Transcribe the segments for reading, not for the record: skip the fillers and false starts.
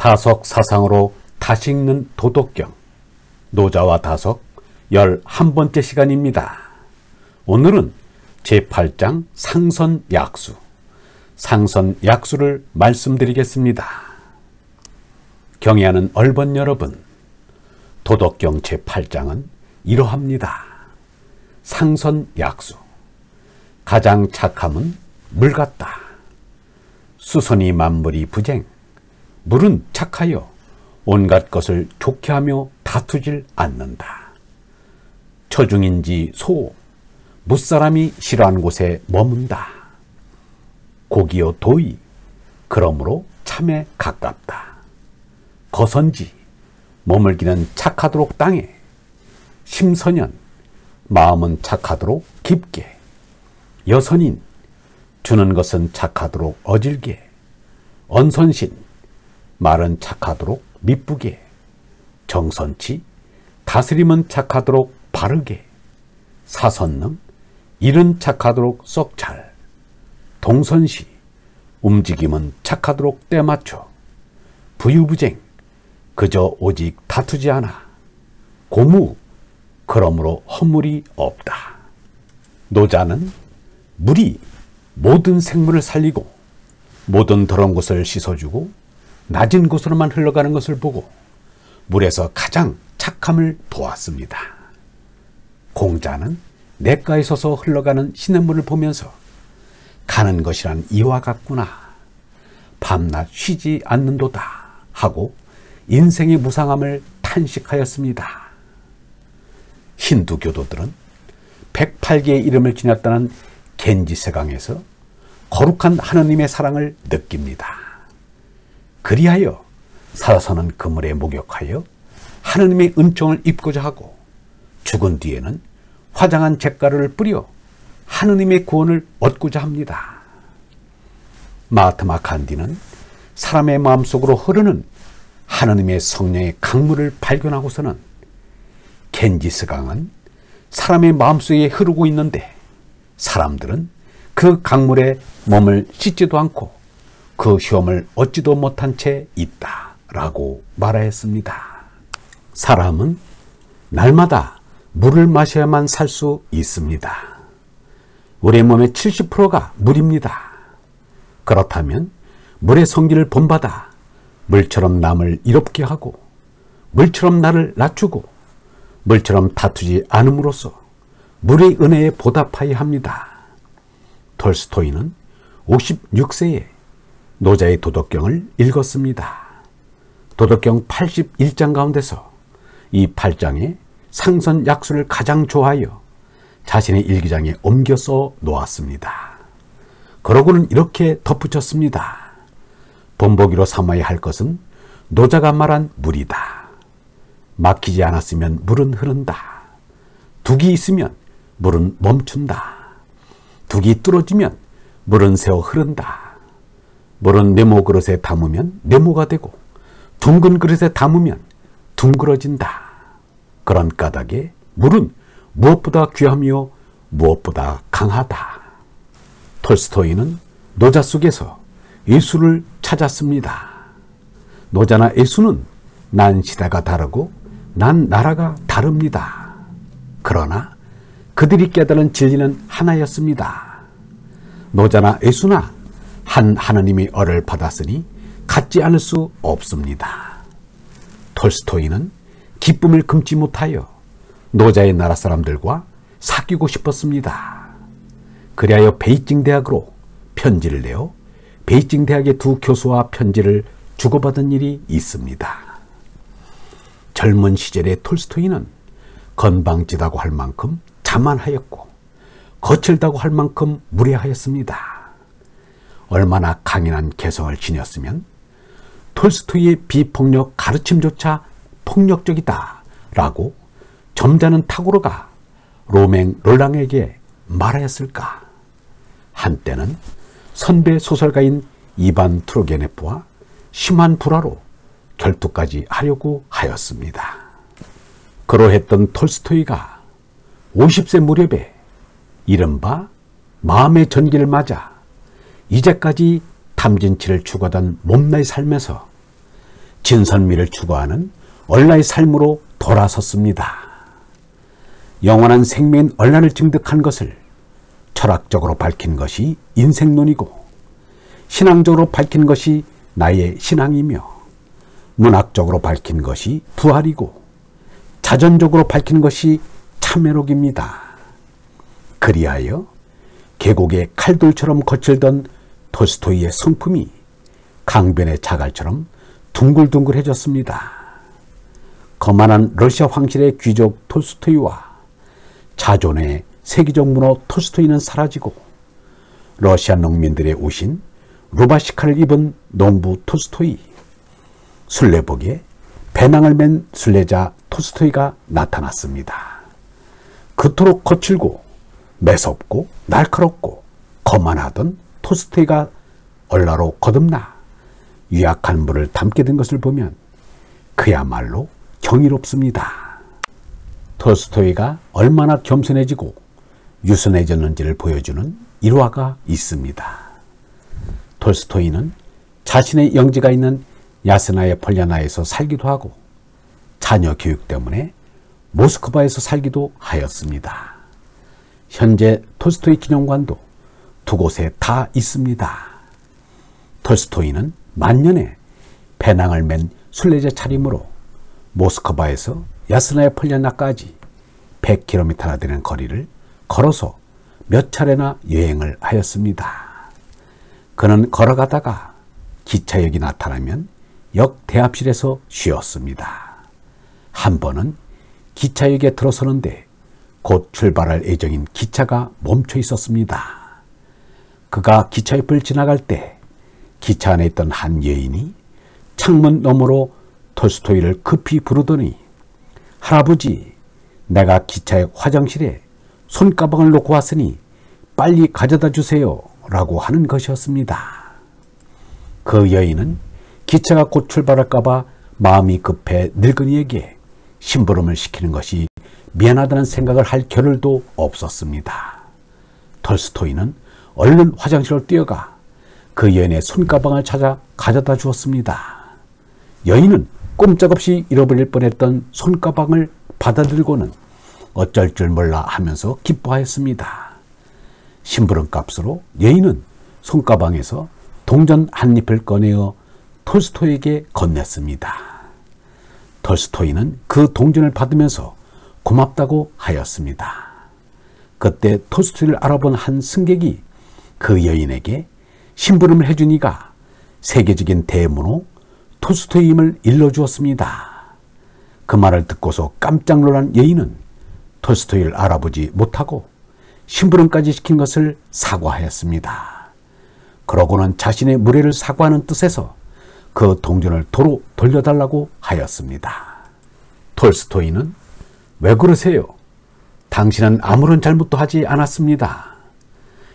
다석 사상으로 다시 읽는 도덕경, 노자와 다석 11번째 시간입니다. 오늘은 제8장 상선약수, 상선약수를 말씀드리겠습니다. 경애하는 얼번 여러분, 도덕경 제8장은 이러합니다. 상선약수, 가장 착함은 물 같다. 수선이 만물이 부쟁, 물은 착하여 온갖 것을 좋게 하며 다투질 않는다. 처중인지 소, 무사람이 싫어하는 곳에 머문다. 고기요 도이, 그러므로 참에 가깝다. 거선지, 머물기는 착하도록 땅에. 심선연, 마음은 착하도록 깊게. 여선인, 주는 것은 착하도록 어질게. 언선신, 말은 착하도록 미쁘게. 정선치, 다스림은 착하도록 바르게. 사선능, 일은 착하도록 썩잘. 동선시, 움직임은 착하도록 때맞춰. 부유부쟁, 그저 오직 다투지 않아. 고무, 그러므로 허물이 없다. 노자는 물이 모든 생물을 살리고 모든 더러운 것을 씻어주고 낮은 곳으로만 흘러가는 것을 보고 물에서 가장 착함을 보았습니다. 공자는 냇가에 서서 흘러가는 시냇물을 보면서 가는 것이란 이와 같구나, 밤낮 쉬지 않는도다 하고 인생의 무상함을 탄식하였습니다. 힌두 교도들은 108개의 이름을 지녔다는 겐지스강에서 거룩한 하느님의 사랑을 느낍니다. 그리하여 살아서는 그물에 목욕하여 하느님의 은총을 입고자 하고 죽은 뒤에는 화장한 잿가루를 뿌려 하느님의 구원을 얻고자 합니다. 마하트마 간디는 사람의 마음속으로 흐르는 하느님의 성령의 강물을 발견하고서는 겐지스강은 사람의 마음속에 흐르고 있는데 사람들은 그 강물에 몸을 씻지도 않고 그 휴엄을 얻지도 못한 채 있다라고 말하였습니다. 사람은 날마다 물을 마셔야만 살 수 있습니다. 우리 몸의 70%가 물입니다. 그렇다면 물의 성질을 본받아 물처럼 남을 이롭게 하고 물처럼 나를 낮추고 물처럼 다투지 않음으로써 물의 은혜에 보답하여야 합니다. 톨스토이는 56세에 노자의 도덕경을 읽었습니다. 도덕경 81장 가운데서 이 8장에 상선약수를 가장 좋아하여 자신의 일기장에 옮겨 써 놓았습니다. 그러고는 이렇게 덧붙였습니다. 본보기로 삼아야 할 것은 노자가 말한 물이다. 막히지 않았으면 물은 흐른다. 둑이 있으면 물은 멈춘다. 둑이 뚫어지면 물은 새어 흐른다. 물은 네모 그릇에 담으면 네모가 되고 둥근 그릇에 담으면 둥그러진다. 그런 까닭에 물은 무엇보다 귀하며 무엇보다 강하다. 톨스토이는 노자 속에서 예수를 찾았습니다. 노자나 예수는 난 시대가 다르고 난 나라가 다릅니다. 그러나 그들이 깨달은 진리는 하나였습니다. 노자나 예수나 한 하느님의 얼을 받았으니 갖지 않을 수 없습니다. 톨스토이는 기쁨을 금치 못하여 노자의 나라 사람들과 사귀고 싶었습니다. 그리하여 베이징 대학으로 편지를 내어 베이징 대학의 두 교수와 편지를 주고받은 일이 있습니다. 젊은 시절의 톨스토이는 건방지다고 할 만큼 자만하였고 거칠다고 할 만큼 무례하였습니다. 얼마나 강인한 개성을 지녔으면 톨스토이의 비폭력 가르침조차 폭력적이다 라고 점잖은 탁오르가 로맹 롤랑에게 말하였을까. 한때는 선배 소설가인 이반 투르게네프와 심한 불화로 결투까지 하려고 하였습니다. 그러했던 톨스토이가 50세 무렵에 이른바 마음의 전기를 맞아 이제까지 탐진치를 추구하던 몸나의 삶에서 진선미를 추구하는 얼라의 삶으로 돌아섰습니다. 영원한 생명인 얼라를 증득한 것을 철학적으로 밝힌 것이 인생론이고, 신앙적으로 밝힌 것이 나의 신앙이며, 문학적으로 밝힌 것이 부활이고, 자전적으로 밝힌 것이 참회록입니다. 그리하여 계곡의 칼돌처럼 거칠던 톨스토이의 성품이 강변의 자갈처럼 둥글둥글해졌습니다. 거만한 러시아 황실의 귀족 톨스토이와 자존의 세계적 문호 톨스토이는 사라지고, 러시아 농민들의 옷인 루바시카를 입은 농부 톨스토이, 순례복에 배낭을 맨 순례자 톨스토이가 나타났습니다. 그토록 거칠고 매섭고 날카롭고 거만하던 톨스토이가 얼라로 거듭나 유약한 물을 담게 된 것을 보면 그야말로 경이롭습니다. 톨스토이가 얼마나 겸손해지고 유순해졌는지를 보여주는 일화가 있습니다. 톨스토이는 자신의 영지가 있는 야스나의 폴야나에서 살기도 하고, 자녀 교육 때문에 모스크바에서 살기도 하였습니다. 현재 톨스토이 기념관도 두 곳에 다 있습니다. 톨스토이는 만년에 배낭을 맨 순례자 차림으로 모스크바에서 야스나의 폴야나까지 100km나 되는 거리를 걸어서 몇 차례나 여행을 하였습니다. 그는 걸어가다가 기차역이 나타나면 역 대합실에서 쉬었습니다. 한 번은 기차역에 들어서는데 곧 출발할 예정인 기차가 멈춰 있었습니다. 그가 기차옆을 지나갈 때 기차 안에 있던 한 여인이 창문 너머로 톨스토이를 급히 부르더니, 할아버지, 내가 기차역 화장실에 손가방을 놓고 왔으니 빨리 가져다 주세요 라고 하는 것이었습니다. 그 여인은 기차가 곧 출발할까봐 마음이 급해 늙은이에게 심부름을 시키는 것이 미안하다는 생각을 할 겨를도 없었습니다. 톨스토이는 얼른 화장실로 뛰어가 그 여인의 손가방을 찾아 가져다 주었습니다. 여인은 꼼짝없이 잃어버릴 뻔했던 손가방을 받아들고는 어쩔 줄 몰라 하면서 기뻐하였습니다. 심부름 값으로 여인은 손가방에서 동전 한 잎을 꺼내어 톨스토이에게 건넸습니다. 톨스토이는 그 동전을 받으면서 고맙다고 하였습니다. 그때 톨스토이를 알아본 한 승객이 그 여인에게 심부름을 해준 이가 세계적인 대문호 톨스토이임을 일러주었습니다. 그 말을 듣고서 깜짝 놀란 여인은 톨스토이를 알아보지 못하고 심부름까지 시킨 것을 사과하였습니다. 그러고는 자신의 무례를 사과하는 뜻에서 그 동전을 도로 돌려달라고 하였습니다. 톨스토이는 왜 그러세요? 당신은 아무런 잘못도 하지 않았습니다.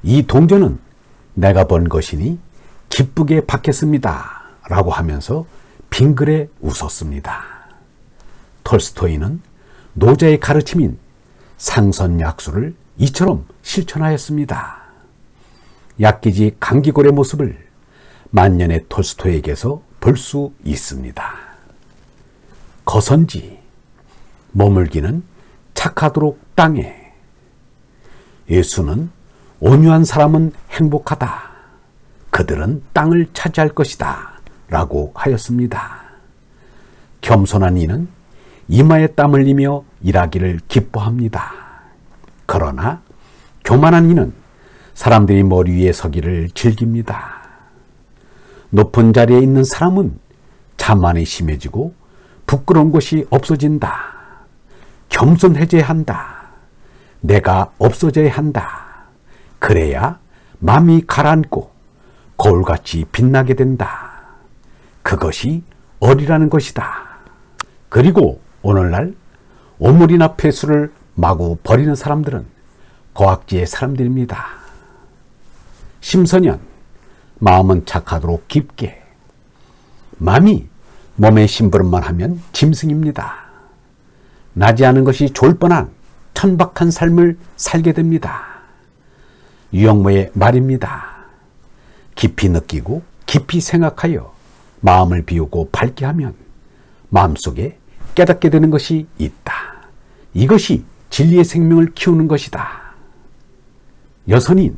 이 동전은 내가 번 것이니 기쁘게 받겠습니다 라고 하면서 빙그레 웃었습니다. 톨스토이는 노자의 가르침인 상선약수를 이처럼 실천하였습니다. 약기지 감기골의 모습을 만년의 톨스토이에게서 볼 수 있습니다. 거선지, 머물기는 착하도록 땅에. 예수는 온유한 사람은 행복하다. 그들은 땅을 차지할 것이다 라고 하였습니다. 겸손한 이는 이마에 땀 흘리며 일하기를 기뻐합니다. 그러나 교만한 이는 사람들이 머리 위에 서기를 즐깁니다. 높은 자리에 있는 사람은 자만이 심해지고 부끄러운 것이 없어진다. 겸손해져야 한다. 내가 없어져야 한다. 그래야 마음이 가라앉고 거울같이 빛나게 된다. 그것이 어리라는 것이다. 그리고 오늘날 오물이나 폐수를 마구 버리는 사람들은 고학지의 사람들입니다. 심선연, 마음은 착하도록 깊게. 마음이 몸에 심부름만 하면 짐승입니다. 나지 않은 것이 좋을 뻔한 천박한 삶을 살게 됩니다. 유영모의 말입니다. 깊이 느끼고 깊이 생각하여 마음을 비우고 밝게 하면 마음속에 깨닫게 되는 것이 있다. 이것이 진리의 생명을 키우는 것이다. 여선인,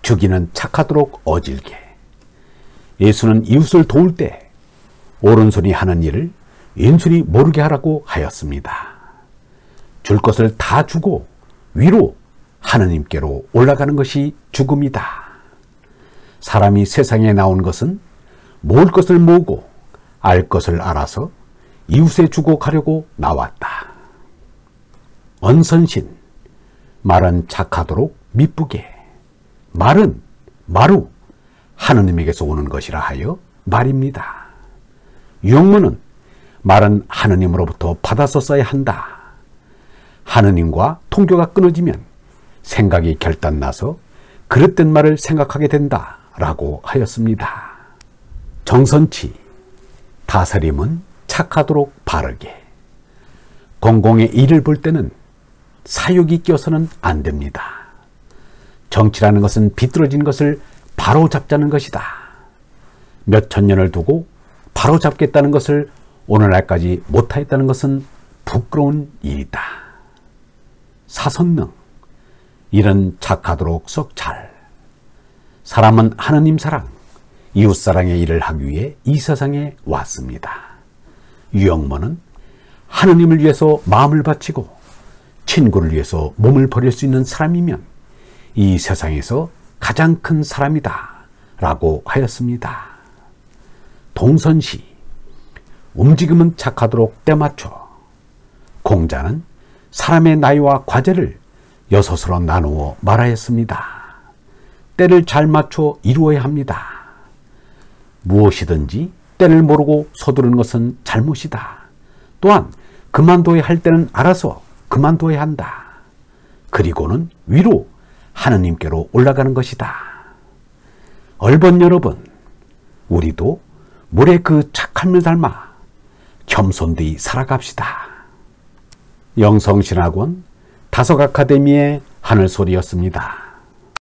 주기는 착하도록 어질게. 예수는 이웃을 도울 때 오른손이 하는 일을 왼손이 모르게 하라고 하였습니다. 줄 것을 다 주고 위로 하느님께로 올라가는 것이 죽음이다. 사람이 세상에 나온 것은 모을 것을 모으고 알 것을 알아서 이웃에 주고 가려고 나왔다. 언선신, 말은 착하도록 미쁘게. 말은 마루, 하느님에게서 오는 것이라 하여 말입니다. 유형문은 말은 하느님으로부터 받아서 써야 한다. 하느님과 통교가 끊어지면 생각이 결단나서 그릇된 말을 생각하게 된다 라고 하였습니다. 정선치, 다스림은 착하도록 바르게. 공공의 일을 볼 때는 사욕이 껴서는 안 됩니다. 정치라는 것은 비뚤어진 것을 바로 잡자는 것이다. 몇천 년을 두고 바로 잡겠다는 것을 오늘날까지 못하였다는 것은 부끄러운 일이다. 사선능, 일은 착하도록 썩 잘. 사람은 하느님 사랑, 이웃 사랑의 일을 하기 위해 이 세상에 왔습니다. 유영모는 하느님을 위해서 마음을 바치고 친구를 위해서 몸을 버릴 수 있는 사람이면 이 세상에서 가장 큰 사람이다 라고 하였습니다. 동선시, 움직임은 착하도록 때맞춰. 공자는 사람의 나이와 과제를 6으로 나누어 말하였습니다. 때를 잘 맞춰 이루어야 합니다. 무엇이든지 때를 모르고 서두르는 것은 잘못이다. 또한 그만둬야 할 때는 알아서 그만둬야 한다. 그리고는 위로 하느님께로 올라가는 것이다. 얼번 여러분, 우리도 물의 그 착함을 닮아 겸손히 살아갑시다. 영성신학원 다석아카데미의 하늘소리였습니다.